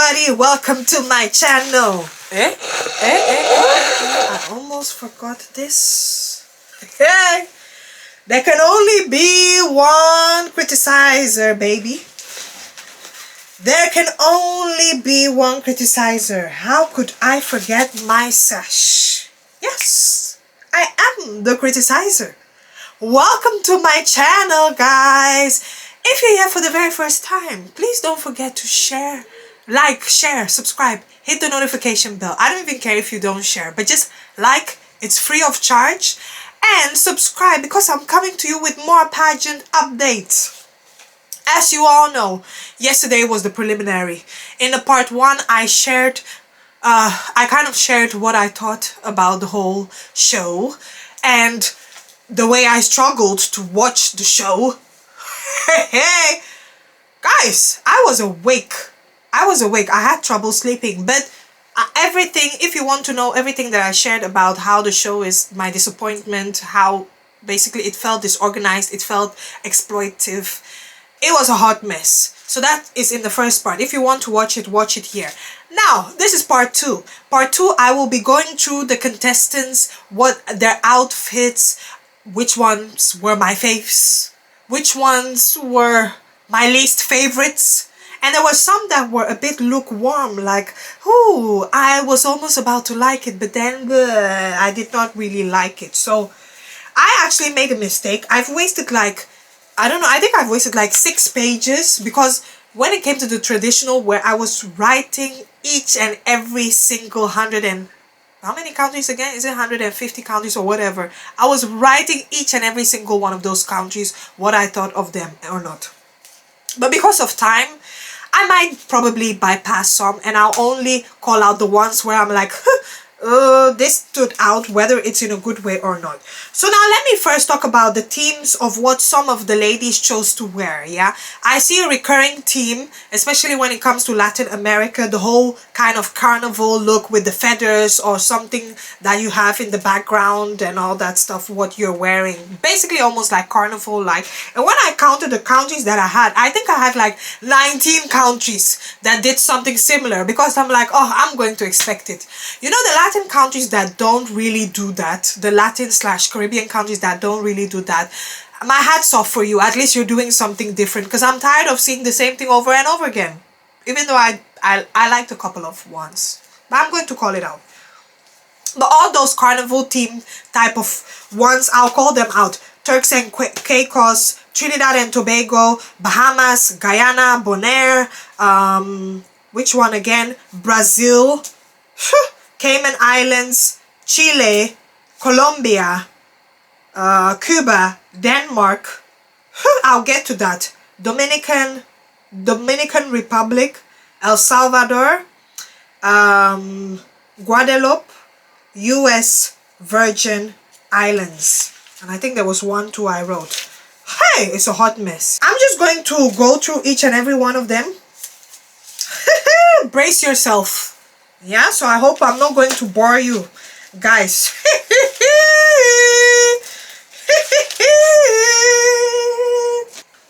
everybody, welcome to my channel. I almost forgot this. Hey, there can only be one criticizer, baby. There can only be one criticizer. How could I forget my sash? Yes, I am the criticizer. Welcome to my channel, guys. If you're here for the very first time, please don't forget to share, like, share, subscribe, hit the notification bell. I don't even care if you don't share, but just like, it's free of charge, and subscribe because I'm coming to you with more pageant updates. As you all know, yesterday was the preliminary. In the part 1, I kind of shared what I thought about the whole show and the way I struggled to watch the show. Hey, guys, I was awake. I had trouble sleeping, but everything, if you want to know everything that I shared about how the show is, my disappointment, how basically it felt disorganized, it felt exploitative, it was a hot mess. So that is in the first part. If you want to watch it here. Now, this is part 2. Part 2, I will be going through the contestants, what their outfits, which ones were my faves, which ones were my least favorites, and there were some that were a bit lukewarm, like, ooh, I was almost about to like it, but then I did not really like it. So I actually made a mistake. I've wasted like, I don't know, I think I've wasted like 6 pages, because when it came to the traditional, where I was writing each and every single how many countries again? Is it 150 countries or whatever? I was writing each and every single one of those countries, what I thought of them or not. But because of time, I might probably bypass some, and I'll only call out the ones where I'm like, this stood out, whether it's in a good way or not. So now let me first talk about the themes of what some of the ladies chose to wear. Yeah, I see a recurring theme, especially when it comes to Latin America, the whole kind of carnival look with the feathers or something that you have in the background and all that stuff, what you're wearing, basically almost like carnival like. And when I counted the countries that I think I had like 19 countries that did something similar, because I'm like, oh, I'm going to expect it. You know, the Latin countries that don't really do that, the Latin/Caribbean countries that don't really do that, my hat's off for you. At least you're doing something different, because I'm tired of seeing the same thing over and over again. Even though I liked a couple of ones, but I'm going to call it out. But all those carnival theme type of ones, I'll call them out. Turks and Caicos, Trinidad and Tobago, Bahamas, Guyana, Bonaire, which one again? Brazil, Cayman Islands, Chile, Colombia, Cuba, Denmark, I'll get to that, Dominican Republic, El Salvador, Guadeloupe, US Virgin Islands, and I think there was 1 too I wrote. Hey, it's a hot mess. I'm just going to go through each and every one of them. Brace yourself. Yeah, so I hope I'm not going to bore you guys.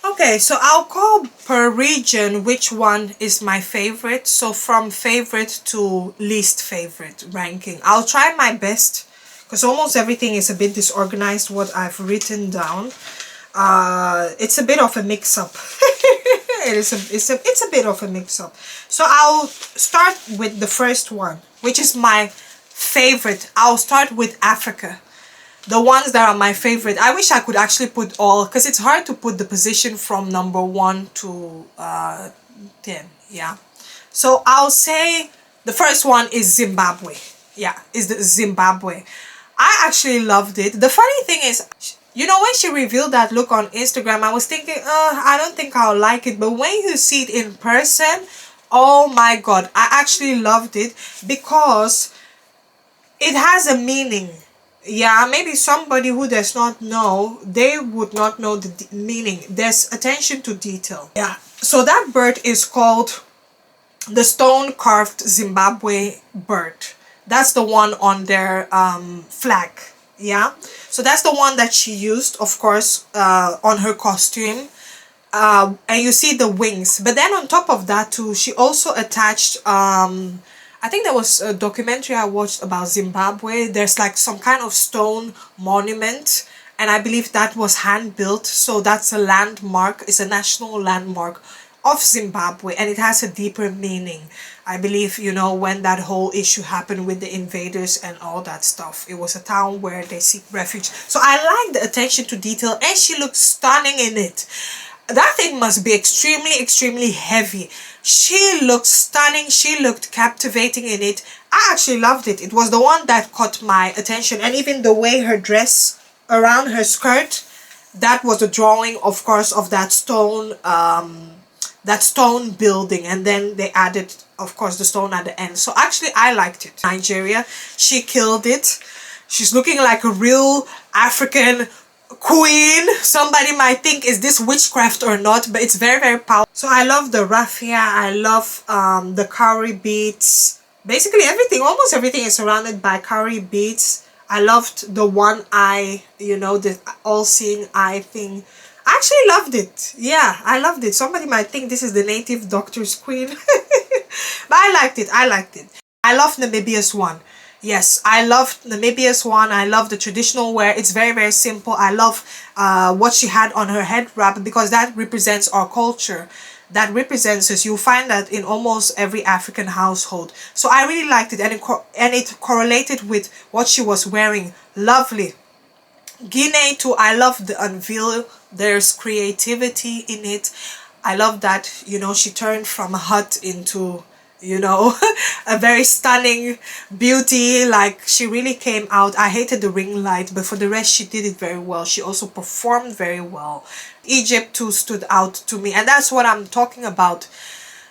Okay, so I'll call per region which one is my favorite. So from favorite to least favorite ranking. I'll try my best, because almost everything is a bit disorganized what I've written down. It's a bit of a mix-up. It's a bit of a mix-up. So I'll start with the first one, which is my favorite. I'll start with Africa. The ones that are my favorite. I wish I could actually put all, because it's hard to put the position from number 1 to 10. Yeah. So I'll say the first one is Zimbabwe. Yeah, is the Zimbabwe. I actually loved it. The funny thing is, you know, when she revealed that look on Instagram, I was thinking, I don't think I'll like it. But when you see it in person, oh my God, I actually loved it, because it has a meaning. Yeah, maybe somebody who does not know, they would not know the meaning. There's attention to detail. Yeah, so that bird is called the stone-carved Zimbabwe bird. That's the one on their flag. Yeah, so that's the one that she used, of course, on her costume. and you see the wings. But then on top of that too, she also attached I think there was a documentary I watched about Zimbabwe. There's like some kind of stone monument, and I believe that was hand built, so that's a landmark. It's a national landmark of Zimbabwe, and it has a deeper meaning. I believe, you know, when that whole issue happened with the invaders and all that stuff, it was a town where they seek refuge. So I like the attention to detail, and she looks stunning in it. That thing must be extremely heavy. She looked stunning. She looked captivating in it. I actually loved it. It was the one that caught my attention, and even the way her dress around her skirt, that was a drawing, of course, of that stone building, and then they added, of course, the stone at the end. So actually I liked it. Nigeria, she killed it. She's looking like a real African queen. Somebody might think, is this witchcraft or not, but it's very powerful. So I love the raffia. I love the cowrie beads. Basically everything, almost everything is surrounded by cowrie beads. I loved the one eye, you know, the all-seeing eye thing. I actually loved it. Yeah, I loved it. Somebody might think this is the native doctor's queen. But I liked it. I liked it. I love Namibia's one. Yes, I love Namibia's one. I love the traditional wear. It's very simple. I love what she had on her head wrap, because that represents our culture. That represents us. You'll find that in almost every African household. So I really liked it, and it correlated with what she was wearing. Lovely. Guinea too, I love the unveil. There's creativity in it. I love that, you know, she turned from a hut into, you know, a very stunning beauty. Like, she really came out. I hated the ring light, but for the rest she did it very well. She also performed very well. Egypt too stood out to me, and that's what I'm talking about.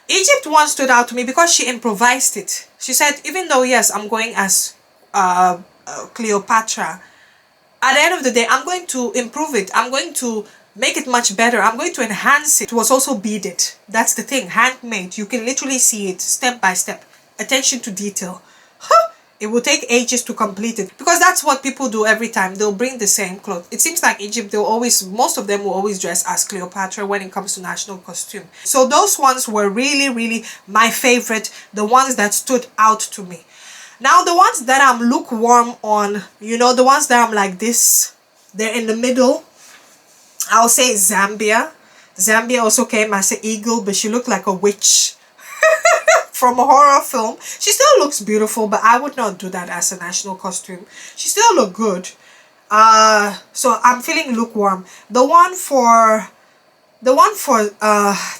Egypt one stood out to me because she improvised it. She said, even though yes, I'm going as Cleopatra, at the end of the day, I'm going to improve it. I'm going to make it much better. I'm going to enhance it. It was also beaded. That's the thing. Handmade. You can literally see it step by step. Attention to detail. Huh! It will take ages to complete it, because that's what people do every time. They'll bring the same clothes. It seems like Egypt, most of them will always dress as Cleopatra when it comes to national costume. So those ones were really my favorite. The ones that stood out to me. Now the ones that I'm lukewarm on, you know, the ones that I'm like this, they're in the middle. I'll say Zambia. Zambia also came as an eagle, but she looked like a witch from a horror film. She still looks beautiful, but I would not do that as a national costume. She still looked good. So I'm feeling lukewarm. The one for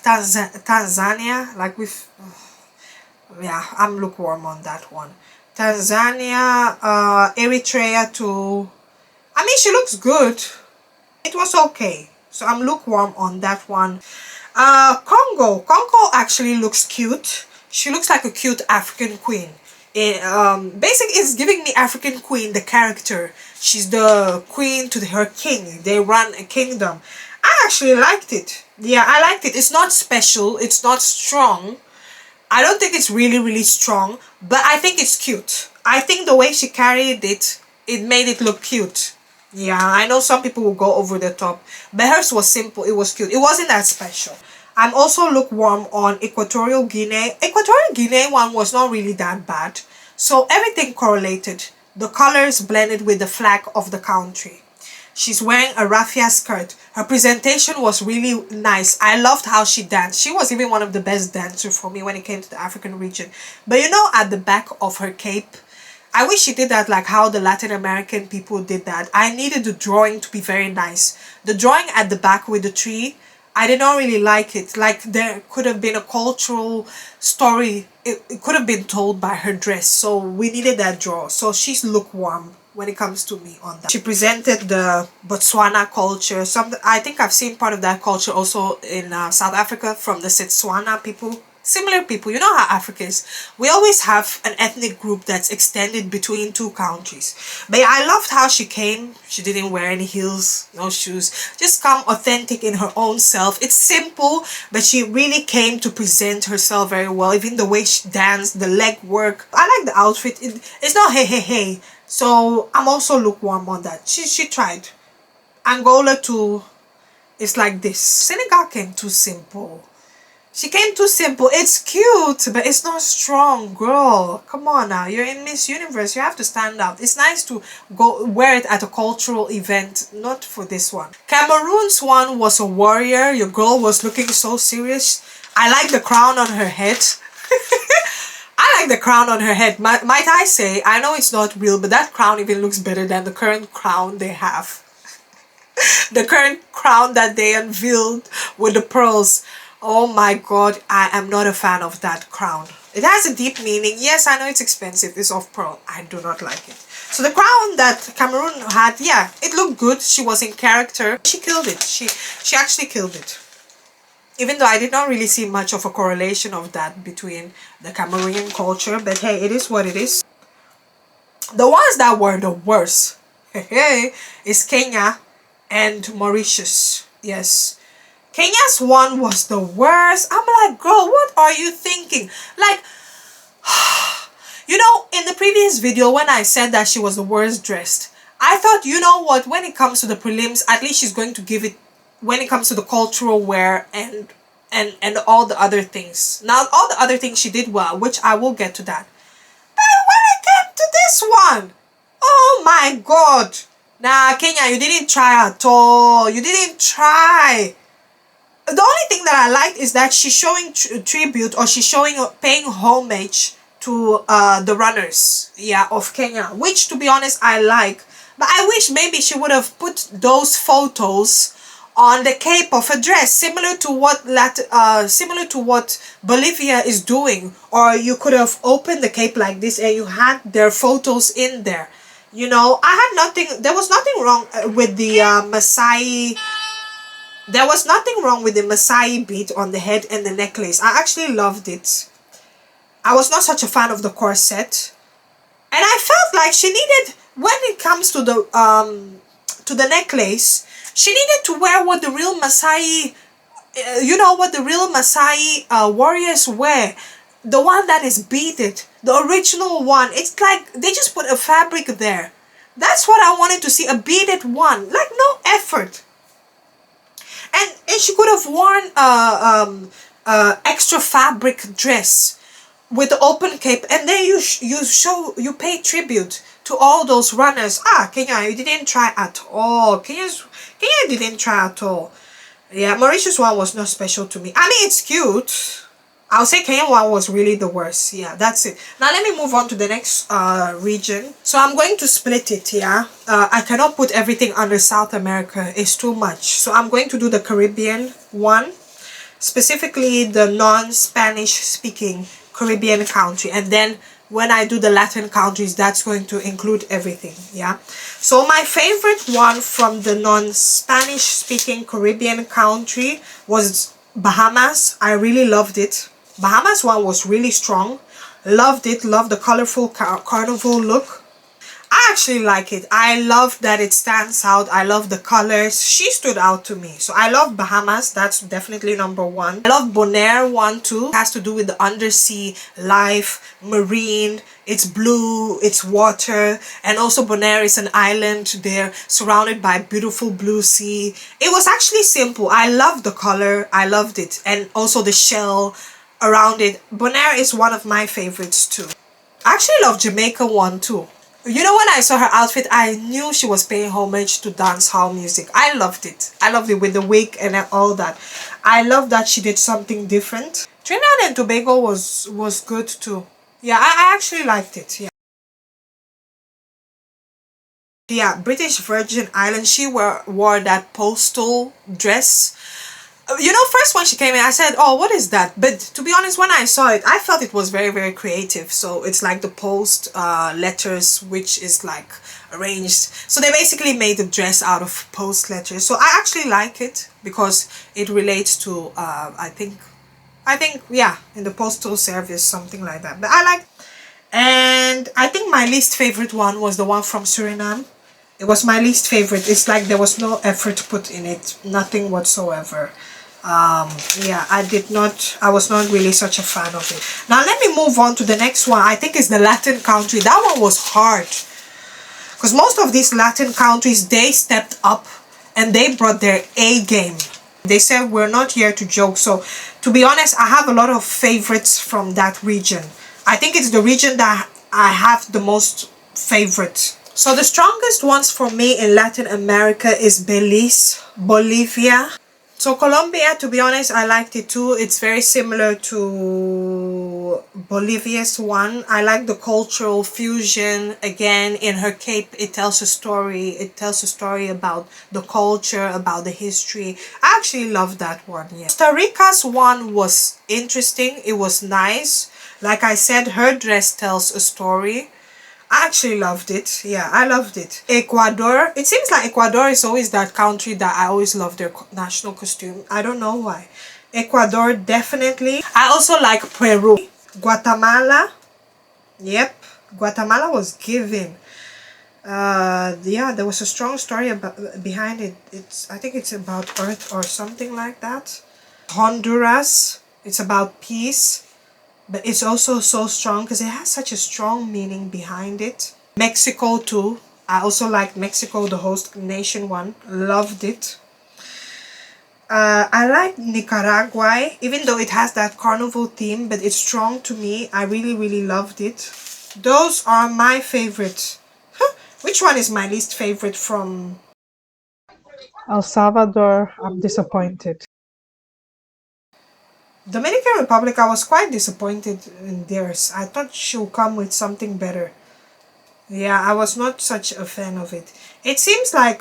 Tanzania, like with, yeah, I'm lukewarm on that one. Tanzania, Eritrea too. I mean, she looks good. It was okay. So I'm lukewarm on that one. Congo. Congo actually looks cute. She looks like a cute African queen. Basically, it's giving me African queen, the character. She's the queen to her king. They run a kingdom. I actually liked it. Yeah, I liked it. It's not special. It's not strong. I don't think it's really strong, but I think it's cute. I think the way she carried it, it made it look cute. Yeah, I know some people will go over the top, but hers was simple. It was cute. It wasn't that special. I'm also lukewarm on Equatorial Guinea. Equatorial Guinea one was not really that bad. So everything correlated. The colors blended with the flag of the country. She's wearing a raffia skirt. Her presentation was really nice. I loved how she danced. She was even one of the best dancers for me when it came to the African region. But you know, at the back of her cape, I wish she did that like how the Latin American people did that. I needed the drawing to be very nice. The drawing at the back with the tree, I did not really like it. Like, there could have been a cultural story. It could have been told by her dress. So we needed that draw. So she's lukewarm when it comes to me on that. She presented the Botswana culture. I think I've seen part of that culture also in South Africa from the Setswana people. Similar people. You know how Africa is. We always have an ethnic group that's extended between two countries. But I loved how she came. She didn't wear any heels, no shoes. Just come authentic in her own self. It's simple, but she really came to present herself very well. Even the way she danced, the leg work. I like the outfit. It's not hey. So I'm also lukewarm on that. She tried. Angola too. It's like this. Senegal came too simple. She came too simple. It's cute, but it's not strong, girl. Come on now. You're in Miss Universe. You have to stand out. It's nice to go wear it at a cultural event, not for this one. Cameroon's one was a warrior. Your girl was looking so serious. I like the crown on her head. I like the crown on her head. Might I say, I know it's not real, but that crown even looks better than the current crown they have. The current crown that they unveiled with the pearls. Oh my god, I am not a fan of that crown. It has a deep meaning. Yes, I know it's expensive. It's of pearl. I do not like it. So the crown that Cameroon had, yeah, it looked good. She was in character. She killed it. She actually killed it. Even though I did not really see much of a correlation of that between the Cameroonian culture. But hey, it is what it is. The ones that were the worst, hey, is Kenya and Mauritius. Yes. Kenya's one was the worst. I'm like, girl, what are you thinking? Like, you know, in the previous video when I said that she was the worst dressed, I thought, you know what, when it comes to the prelims, at least she's going to give it when it comes to the cultural wear and all the other things. Now, all the other things she did well, which I will get to that. But when it came to this one, oh my god. Nah, Kenya, you didn't try at all. You didn't try. The only thing that I liked is that she's showing tribute, or she's showing paying homage to the runners, yeah, of Kenya, which to be honest I like. But I wish maybe she would have put those photos on the cape of a dress, similar to what Bolivia is doing. Or you could have opened the cape like this and you had their photos in there. You know, I had nothing. There was nothing wrong with the Maasai. There was nothing wrong with the Maasai bead on the head and the necklace. I actually loved it. I was not such a fan of the corset. And I felt like she needed, when it comes to the necklace, she needed to wear what the real Maasai, you know, what the real Maasai warriors wear. The one that is beaded. The original one. It's like they just put a fabric there. That's what I wanted to see. A beaded one. Like no effort. And she could have worn extra fabric dress with the open cape, and then you pay tribute to all those runners. Kenya, you didn't try at all. Kenya didn't try at all. Yeah, Mauritius one was not special to me. I mean, it's cute. I'll say Kenyan one was really the worst. Yeah, that's it. Now let me move on to the next region. So I'm going to split it, yeah. I cannot put everything under South America. It's too much. So I'm going to do the Caribbean one. Specifically the non-Spanish speaking Caribbean country. And then when I do the Latin countries, that's going to include everything, yeah. So my favorite one from the non-Spanish speaking Caribbean country was Bahamas. I really loved it. Bahamas one was really strong. Loved it. Loved the colorful carnival look. I actually like it. I love that it stands out. I love the colors. She stood out to me. So I love Bahamas. That's definitely number one. I love Bonaire one too. It has to do with the undersea life, marine. It's blue, it's water. And also Bonaire is an island there surrounded by beautiful blue sea. It was actually simple. I loved the color. I loved it. And also the shell around it. Bonaire is one of my favorites too. I actually love Jamaica one too. You know, when I saw her outfit, I knew she was paying homage to dancehall music. I loved it. I loved it with the wig and all that. I love that she did something different. Trinidad and Tobago was good too. Yeah, I actually liked it. Yeah. Yeah, British Virgin Islands, she wore that postal dress. You know, first when she came in, I said, oh, what is that? But to be honest, when I saw it, I felt it was very, very creative. So it's like the post letters, which is like arranged. So they basically made a dress out of post letters. So I actually like it because it relates to, I think, yeah, in the postal service, something like that. But I like, and I think my least favorite one was the one from Suriname. It was my least favorite. It's like there was no effort put in it, nothing whatsoever. Yeah, I was not really such a fan of it. Now let me move on to the next one. I think it's the Latin country. That one was hard because most of these Latin countries, they stepped up and they brought their A game. They said we're not here to joke. So to be honest, I have a lot of favorites from that region. I think it's the region that I have the most favorites. So the strongest ones for me in Latin America is Belize, Bolivia. So Colombia, to be honest, I liked it too. It's very similar to Bolivia's one. I like the cultural fusion. Again, in her cape, it tells a story. It tells a story about the culture, about the history. I actually love that one. Yeah. Costa Rica's one was interesting. It was nice. Like I said, her dress tells a story. I actually loved it. Yeah, I loved it. Ecuador. It seems like Ecuador is always that country that I always love their national costume. I don't know why. Ecuador, definitely. I also like Peru. Guatemala. Yep. Guatemala was given. Yeah, there was a strong story behind it. I think it's about Earth or something like that. Honduras. It's about peace. But it's also so strong because it has such a strong meaning behind it. Mexico too. I also liked Mexico, the host nation one. Loved it. I like Nicaragua, even though it has that carnival theme, but it's strong to me. I really, really loved it. Those are my favorites. Which one is my least favorite from El Salvador? I'm disappointed. Dominican Republic, I was quite disappointed in theirs. I thought she'll come with something better. Yeah, I was not such a fan of it. It seems like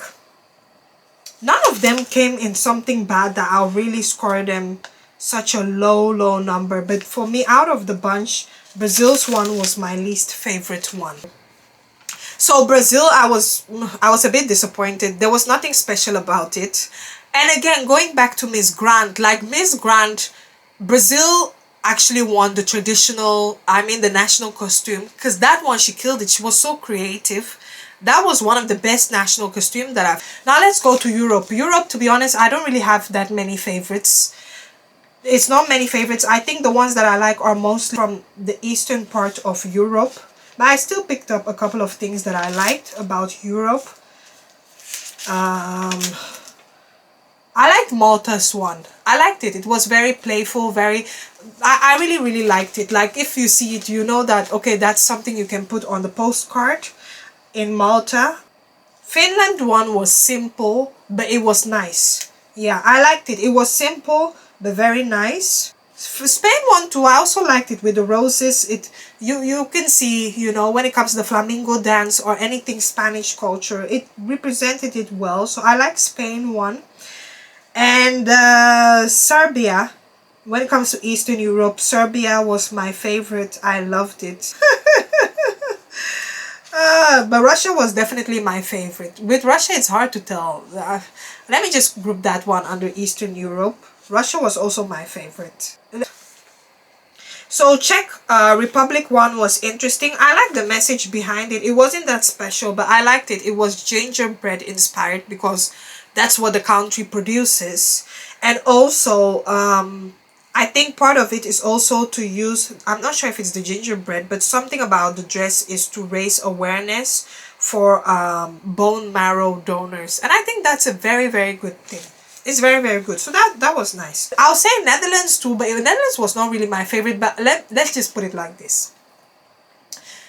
none of them came in something bad that I'll really score them such a low number. But for me, out of the bunch, Brazil's one was my least favorite one. So Brazil, I was a bit disappointed. There was nothing special about it. And again, going back to Miss Grant, like Miss Grant, Brazil actually won the the national costume, because that one, she killed it. She was so creative. That was one of the best national costume that I've... Now let's go to Europe. Europe, to be honest, I don't really have that many favorites. It's not many favorites. I think the ones that I like are mostly from the eastern part of Europe. But I still picked up a couple of things that I liked about Europe. I liked Malta's one. I liked it. It was very playful, I really, really liked it. Like, if you see it, you know that, okay, that's something you can put on the postcard in Malta. Finland one was simple, but it was nice. Yeah, I liked it. It was simple, but very nice. Spain one too, I also liked it with the roses. You can see, you know, when it comes to the flamenco dance or anything Spanish culture, it represented it well. So I like Spain one. And Serbia, when it comes to Eastern Europe, Serbia was my favorite. I loved it. But Russia was definitely my favorite. With Russia, it's hard to tell. Let me just group that one under Eastern Europe. Russia was also my favorite. So Czech Republic one was interesting. I liked the message behind it. It wasn't that special, but I liked it. It was gingerbread inspired because that's what the country produces. And also, I think part of it is also to use, I'm not sure if it's the gingerbread, but something about the dress is to raise awareness for bone marrow donors. And I think that's a very, very good thing. It's very, very good. So that was nice. I'll say Netherlands too, but Netherlands was not really my favorite. But let's just put it like this.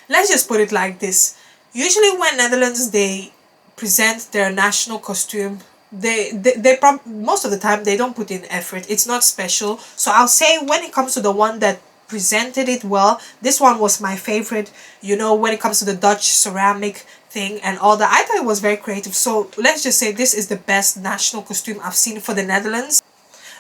Let's just put it like this. Usually when Netherlands, they present their national costume, most of the time they don't put in effort. It's not special. So I'll say when it comes to the one that presented it well, this one was my favorite. You know, when it comes to the Dutch ceramic thing and all that, I thought it was very creative. So let's just say this is the best national costume I've seen for the Netherlands.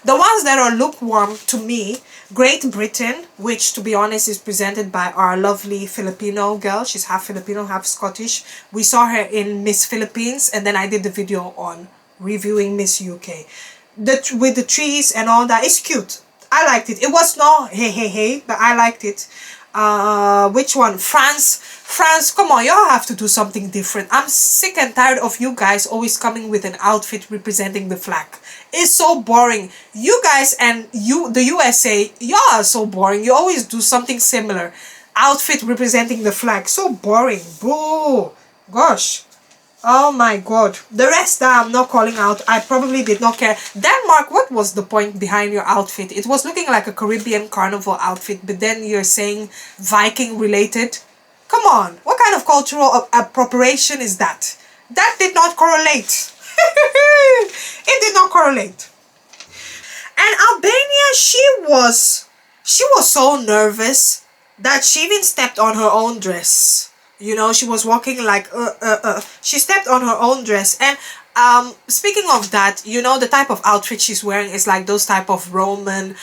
The ones that are lukewarm to me, Great Britain, which to be honest is presented by our lovely Filipino girl. She's half Filipino, half Scottish. We saw her in Miss Philippines, and then I did the video on reviewing Miss UK. With the trees and all that, it's cute. I liked it. It was no hey, but I liked it. Which one? France, come on, y'all have to do something different. I'm sick and tired of you guys always coming with an outfit representing the flag. It's so boring. You guys and the USA, y'all are so boring. You always do something similar. Outfit representing the flag. So boring. Boo. Gosh. Oh my god. The rest that I'm not calling out, I probably did not care. Denmark, what was the point behind your outfit? It was looking like a Caribbean carnival outfit, but then you're saying Viking related. Come on, what kind of cultural appropriation is that? That did not correlate. It did not correlate. And Albania, she was so nervous that she even stepped on her own dress. You know, she was walking like she stepped on her own dress. And speaking of that, you know, the type of outfit she's wearing is like those type of Roman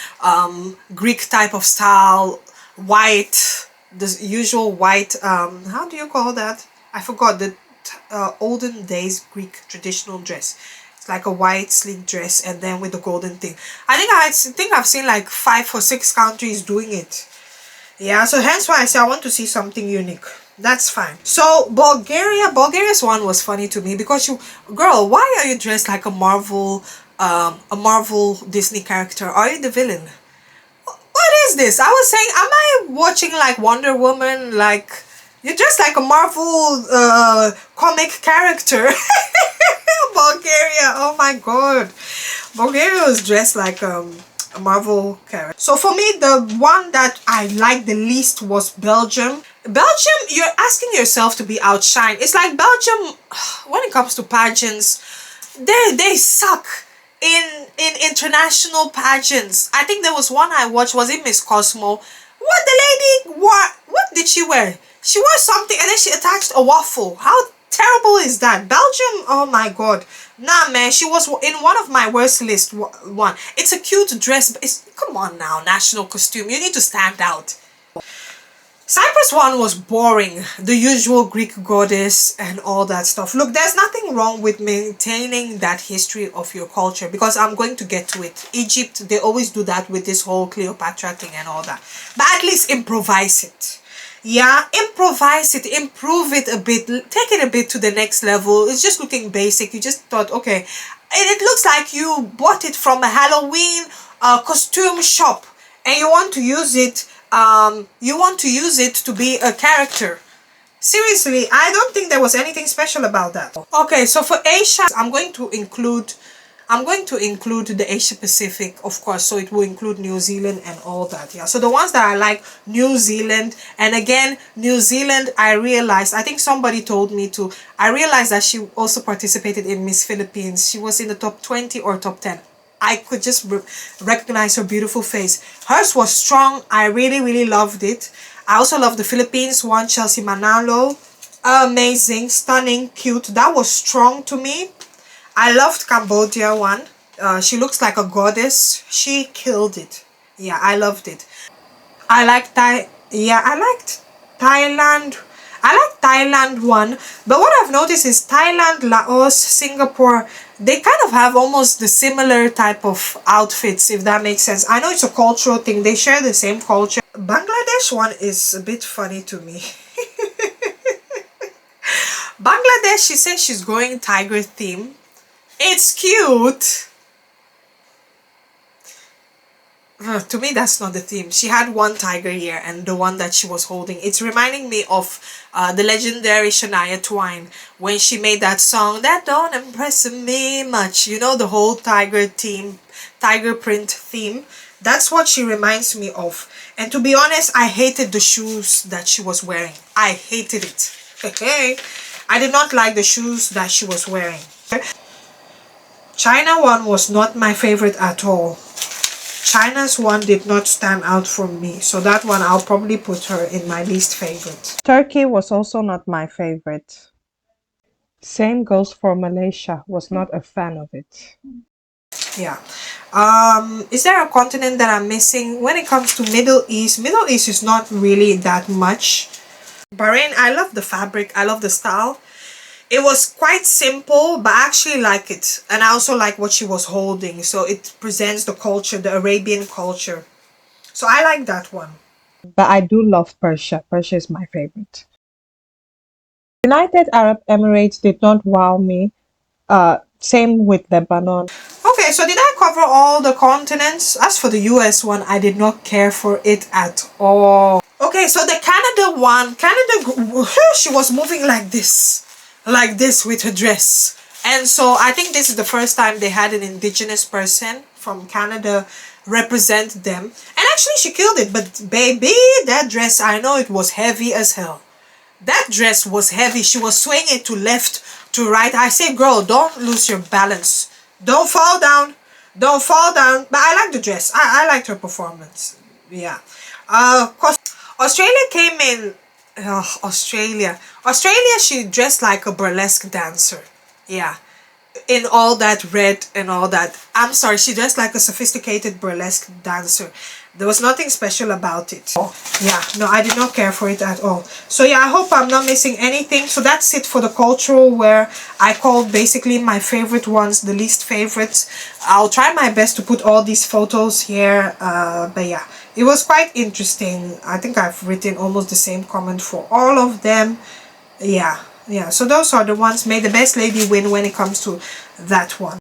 Greek type of style, white, the usual white, how do you call that? I forgot the olden days Greek traditional dress. It's like a white sleek dress and then with the golden thing. I think I've seen like 5 or 6 countries doing it. Yeah, so hence why I say I want to see something unique. That's fine. So Bulgaria's one was funny to me because girl, why are you dressed like a Marvel Disney character? Are you the villain? What is this? I was saying, am I watching like Wonder Woman? Like, you're just like a Marvel comic character. Bulgaria, oh my god. Bulgaria was dressed like a Marvel character. So for me, the one that I liked the least was Belgium. Belgium, you're asking yourself to be outshined. It's like Belgium, when it comes to pageants, they suck in international pageants. I think there was one I watched, was it Miss Cosmo? What the lady wore, what did she wear? She wore something and then she attached a waffle. How terrible is that? Belgium, oh my god. Nah man, she was in one of my worst list one. It's a cute dress, but it's, come on now, national costume. You need to stand out. Cyprus one was boring, the usual Greek goddess and all that stuff. Look, there's nothing wrong with maintaining that history of your culture because I'm going to get to it. Egypt, they always do that with this whole Cleopatra thing and all that. But at least improvise it. Yeah, improvise it, improve it a bit, take it a bit to the next level. It's just looking basic. You just thought, okay, it looks like you bought it from a Halloween costume shop and you want to use it to be a character. Seriously, I don't think there was anything special about that. Okay, so for Asia, I'm going to include the Asia Pacific, of course, so it will include New Zealand and all that. Yeah, so the ones that I like, New Zealand, and again, New Zealand, I think somebody told me to, I realized that she also participated in Miss Philippines. She was in the top 20 or top 10. I could just recognize her beautiful face. Hers was strong. I really, really loved it. I also love the Philippines one, Chelsea Manalo. Amazing, stunning, cute. That was strong to me. I loved Cambodia one. She looks like a goddess. She killed it. Yeah, I loved it. I liked Thailand. I like Thailand one, but what I've noticed is Thailand, Laos, Singapore, they kind of have almost the similar type of outfits, if that makes sense. I know it's a cultural thing. They share the same culture. Bangladesh one is a bit funny to me. Bangladesh, she says she's going tiger theme. It's cute. To me, that's not the theme. She had one tiger ear and the one that she was holding. It's reminding me of the legendary Shania Twain when she made that song that don't impress me much. You know, the whole tiger print theme. That's what she reminds me of. And to be honest, I hated the shoes that she was wearing. I hated it. Okay, I did not like the shoes that she was wearing. China one was not my favorite at all. China's one did not stand out for me, so that one I'll probably put her in my least favorite. Turkey was also not my favorite. Same goes for Malaysia, was not a fan of it. Yeah. Is there a continent that I'm missing? When it comes to Middle East is not really that much. Bahrain, I love the fabric, I love the style. It was quite simple, but I actually like it. And I also like what she was holding. So it presents the culture, the Arabian culture. So I like that one. But I do love Persia. Persia is my favorite. United Arab Emirates did not wow me. Same with Lebanon. Okay, so did I cover all the continents? As for the US one, I did not care for it at all. Okay, so the Canada one, she was moving like this. like this with her dress. And so I think this is the first time they had an indigenous person from Canada represent them. And actually she killed it. But baby, that dress, I know it was heavy as hell. That dress was heavy. She was swaying it to left, to right. I say, girl, don't lose your balance. Don't fall down. Don't fall down. But I like the dress. I liked her performance. Yeah. Of course, Australia came in. Australia, she dressed like a burlesque dancer. Yeah, in all that red and all that. I'm sorry, she dressed like a sophisticated burlesque dancer. There was nothing special about it. Yeah, no, I did not care for it at all. So yeah, I hope I'm not missing anything. So that's it for the cultural wear. I called basically my favorite ones the least favorites. I'll try my best to put all these photos here. But yeah, it was quite interesting. I think I've written almost the same comment for all of them. Yeah, so those are the ones. May the best lady win when it comes to that one.